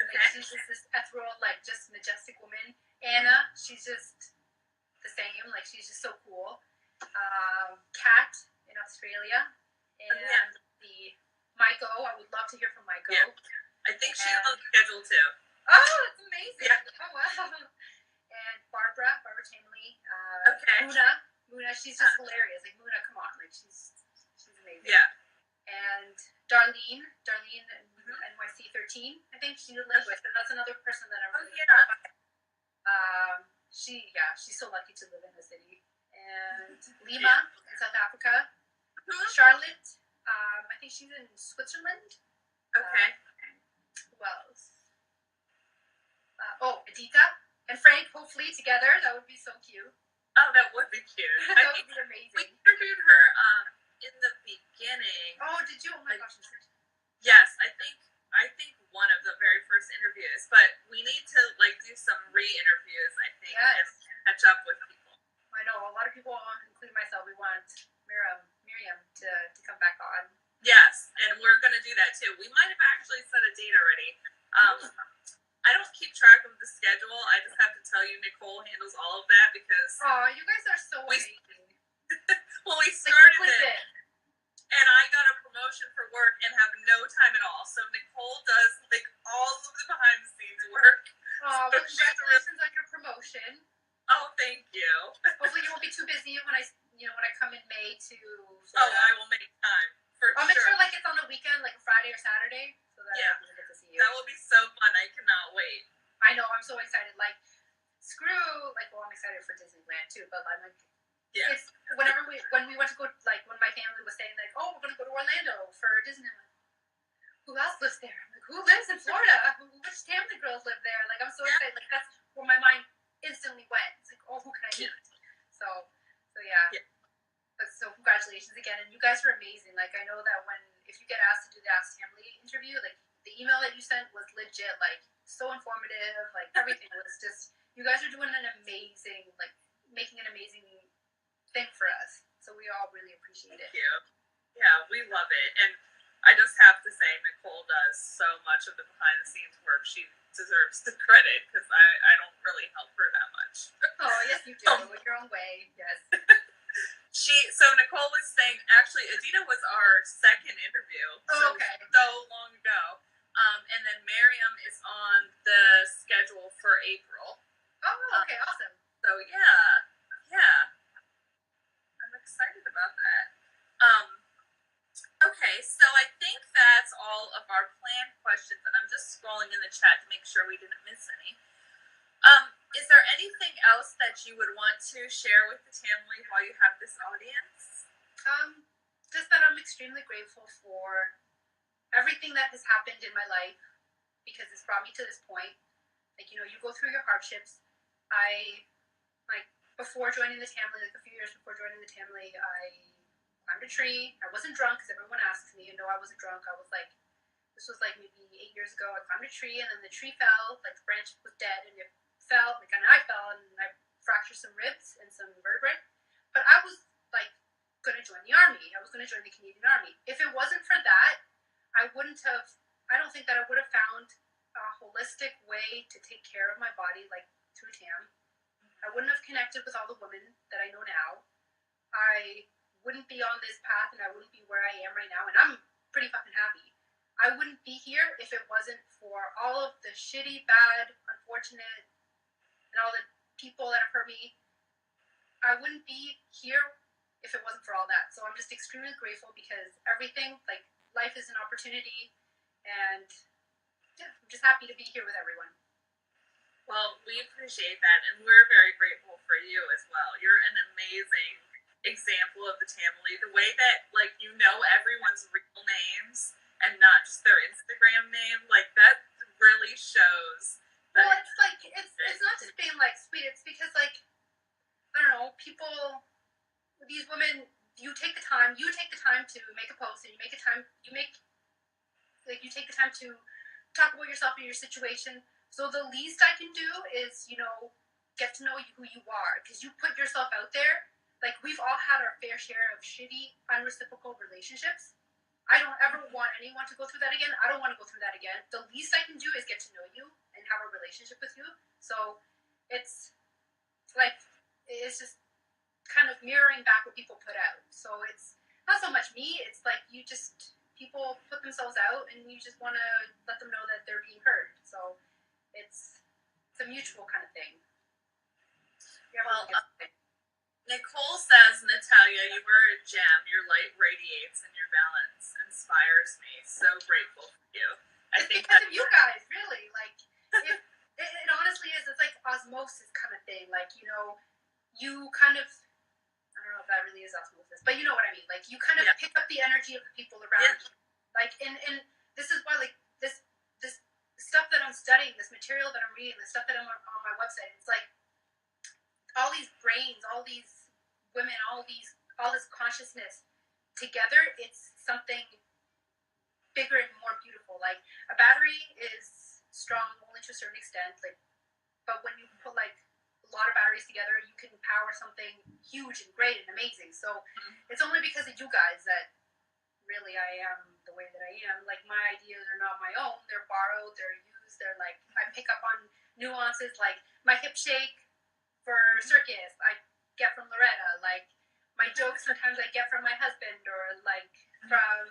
[SPEAKER 1] Okay.
[SPEAKER 2] Like, she's just this ethereal, like, just majestic woman. Anna, she's just the same. Like, she's just so cool. Kat in Australia. And the Maiko, I would love to hear from Maiko.
[SPEAKER 1] Yeah. I think she's on the schedule too.
[SPEAKER 2] Oh, that's amazing.
[SPEAKER 1] Yeah.
[SPEAKER 2] Oh, wow. And Barbara Tamily.
[SPEAKER 1] Okay.
[SPEAKER 2] Muna, she's just hilarious. Like, Muna, come on. Like, she's amazing.
[SPEAKER 1] Yeah.
[SPEAKER 2] And Darlene NYC 13, I think she lives with, and that's another person that I'm really she's so lucky to live in the city. And Lima in South Africa. Charlotte, I think she's in Switzerland.
[SPEAKER 1] Okay.
[SPEAKER 2] Who else? Adita and Frank, hopefully together. That would be so cute.
[SPEAKER 1] Oh, that would be cute.
[SPEAKER 2] That would be amazing.
[SPEAKER 1] We interviewed her in the beginning.
[SPEAKER 2] Oh, did you? Oh my gosh.
[SPEAKER 1] Yes, I think one of the very first interviews, but we need to, like, do some re-interviews, I think, and catch up with people.
[SPEAKER 2] I know a lot of people, including myself, we want Miriam to come back on.
[SPEAKER 1] Yes, and we're going to do that too. We might have actually set a date already. I don't keep track of the schedule. I just have to tell you, Nicole handles all of that because...
[SPEAKER 2] Oh, you guys are so amazing.
[SPEAKER 1] Well, we started it, and I got a promotion for work and have no time at all. So Nicole does, like, all of the behind-the-scenes work.
[SPEAKER 2] Oh, well, congratulations on your promotion.
[SPEAKER 1] Oh, thank you.
[SPEAKER 2] Hopefully you won't be too busy when I come in May to...
[SPEAKER 1] I will make time.
[SPEAKER 2] I'll make sure, like, it's on the weekend, like Friday or Saturday, so that I can get to see you.
[SPEAKER 1] That will be so fun. I cannot wait.
[SPEAKER 2] I know, I'm so excited. Like, I'm excited for Disneyland too, but I'm like, it's when we went to go, like, when my family was saying, like, oh, we're going to go to Orlando for Disneyland. Who else lives there? I'm like, who lives in Florida? Which Tamily girls live there? Like, I'm so excited. Like, that's where my mind instantly went. It's like, oh, who can I meet? So yeah. So congratulations again, and you guys are amazing. Like, I know that if you get asked to do the Ask Tamily interview, like, the email that you sent was legit, like, so informative. Like, everything was just, you guys are doing an amazing, like, making an amazing thing for us. So we all really appreciate it.
[SPEAKER 1] Thank you. Yeah, we love it. And I just have to say, Nicole does so much of the behind the scenes work. She deserves the credit because I don't really help her that much.
[SPEAKER 2] Oh, yes, you do. In your own way, yes.
[SPEAKER 1] So Nicole was saying, actually, Adina was our second interview.
[SPEAKER 2] Oh, okay.
[SPEAKER 1] So long ago. And then Miriam is on the schedule for April.
[SPEAKER 2] Oh, okay, awesome.
[SPEAKER 1] So yeah. I'm excited about that. Okay, so I think that's all of our planned questions, and I'm just scrolling in the chat to make sure we didn't miss any. Is there anything else that you would want to share with the Tamily while you have this audience?
[SPEAKER 2] Just that I'm extremely grateful for everything that has happened in my life because it's brought me to this point. Like, you know, you go through your hardships. Before joining the Tamily, like a few years before joining the Tamily, I climbed a tree. I wasn't drunk because everyone asks me, and no, I wasn't drunk. I was like, this was like maybe 8 years ago. I climbed a tree, and then the tree fell, like the branch was dead, and it fell, like, and I fell, and I fractured some ribs and some vertebrae. But I was like going to join the army. I was going to join the Canadian Army. If it wasn't for that, I don't think that I would have found a holistic way to take care of my body, like through TAM. I wouldn't have connected with all the women that I know now. I wouldn't be on this path, and I wouldn't be where I am right now, and I'm pretty fucking happy. I wouldn't be here if it wasn't for all of the shitty, bad, unfortunate, and all the people that have hurt me. I wouldn't be here if it wasn't for all that. So I'm just extremely grateful because everything, like, life is an opportunity, and yeah, I'm just happy to be here with everyone.
[SPEAKER 1] Well, we appreciate that, and we're very grateful for you as well. You're an amazing example of the Tamily. The way that, like, you know everyone's real names and not just their Instagram name, like, that really shows.
[SPEAKER 2] Well, it's like, it's not just being, like, sweet. It's because, like, I don't know, people, these women, you take the time to make a post, and you take the time to talk about yourself and your situation. So the least I can do is, you know, get to know who you are, because you put yourself out there. Like, we've all had our fair share of shitty, unreciprocal relationships. I don't ever want anyone to go through that again. I don't want to go through that again. The least I can do is get to know you and have a relationship with you. So it's like, it's just kind of mirroring back what people put out. So it's not so much me. It's like, people put themselves out, and you just want to let them know that they're being heard. So it's a mutual kind of thing.
[SPEAKER 1] Nicole says, Natalia, you are a gem. Your light radiates, and your balance inspires me. So grateful for you.
[SPEAKER 2] I think because of you guys, really. Like, it honestly is. It's like osmosis kind of thing. Like, you know, you kind of, I don't know if that really is osmosis, but you know what I mean. Like, you kind of pick up the energy of the people around you. Like, and this is why, like, this stuff that I'm studying, this material that I'm reading, the stuff that I'm on my website, it's like all these brains, all these women, all this consciousness together, it's something bigger and more beautiful. Like, a battery is strong only to a certain extent, like, but when you put, like, a lot of batteries together, you can power something huge and great and amazing. So it's only because of you guys that really I am the way that I am. Like, my ideas are not my own. They're borrowed, they're used, they're like, I pick up on nuances, like my hip shake for circus I get from Loretta. Like, my jokes sometimes I get from my husband, or like from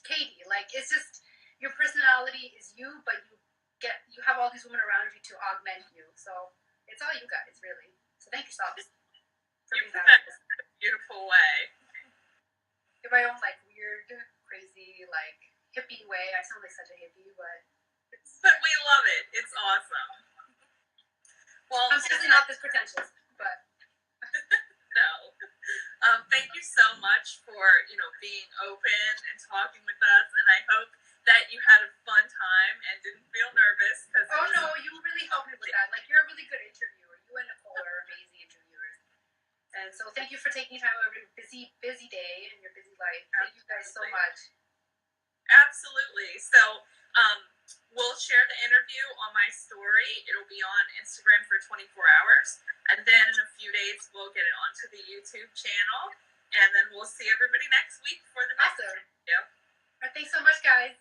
[SPEAKER 2] Katie. Like, it's just, your personality is you, but you have all these women around you to augment you. So it's all you guys, really. So thank yourself for
[SPEAKER 1] you
[SPEAKER 2] being
[SPEAKER 1] put that in a beautiful way.
[SPEAKER 2] In my own, like, weird, crazy, like, hippie way. I sound like such a hippie, but
[SPEAKER 1] we love it. It's awesome. Well,
[SPEAKER 2] I'm certainly not this pretentious, but
[SPEAKER 1] no. Thank you so much for, you know, being open and talking with us, and I hope that you had a fun time and didn't feel nervous.
[SPEAKER 2] Oh no, you really helped me with that. Like, you're a really good interviewer. You and Nicole are amazing interviewers. And so thank you for taking time out of your busy day and your busy life. Thank you guys so much.
[SPEAKER 1] Absolutely. So, we'll share the interview on my story. It'll be on Instagram for 24 hours. And then in a few days, we'll get it onto the YouTube channel. And then we'll see everybody next week for the next
[SPEAKER 2] Awesome.
[SPEAKER 1] interview.
[SPEAKER 2] Thanks so much, guys.